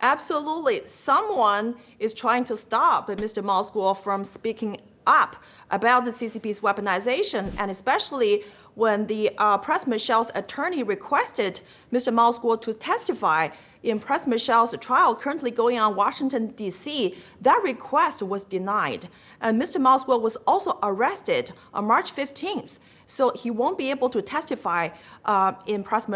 Absolutely. Someone is trying to stop Mr. Moscow from speaking up about the CCP's weaponization, and especially when the Pras Michél's attorney requested Mr. Moscow to testify in Pras Michél's trial currently going on Washington, D.C., that request was denied. And Mr. Moscow was also arrested on March 15th. So he won't be able to testify in Pras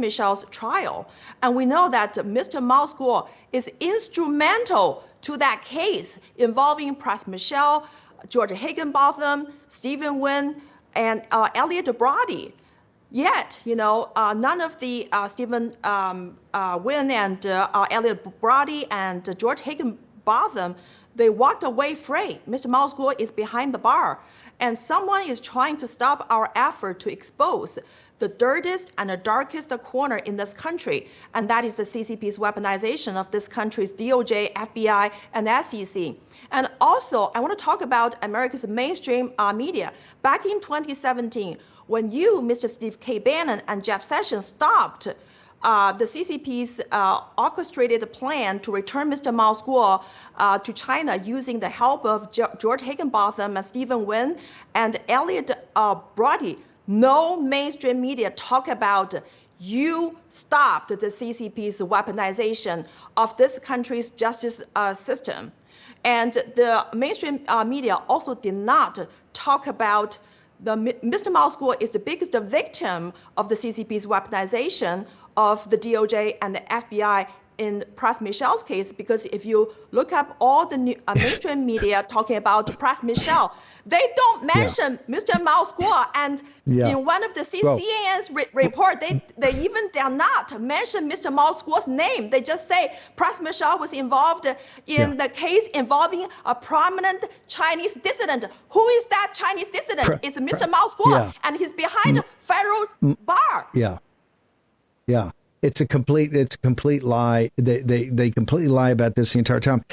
Michéle's trial. And we know that Mr. Moscow is instrumental to that case involving Pras Michél, George Higginbotham, Stephen Wynn, and Elliot Brody. Yet, none of the Stephen Wynn and Elliot Brody and George Higginbotham, they walked away free. Mr. Moscow is behind the bar. And someone is trying to stop our effort to expose the dirtiest and the darkest corner in this country, and that is the CCP's weaponization of this country's DOJ, FBI, and SEC. And also, I want to talk about America's mainstream media. Back in 2017, when you, Mr. Steve K. Bannon, and Jeff Sessions stopped the CCP's orchestrated plan to return Mr. Moscow to China using the help of George Higginbotham and Stephen Wynn and Elliot Brody, no mainstream media talk about you stopped the CCP's weaponization of this country's justice system. And the mainstream media also did not talk about Mr. Moscow is the biggest victim of the CCP's weaponization of the DOJ and the FBI in Pras Michéle's case, because if you look up all the mainstream media talking about Pras Michél, they don't mention Mr. Moscow. And in one of the CNN's report, they even dare not mention Mr. Moscow's name. They just say Pras Michél was involved in the case involving a prominent Chinese dissident. Who is that Chinese dissident? It's Mr. Moscow, and he's behind federal bar. Yeah. It's a complete lie. They completely lie about this the entire time.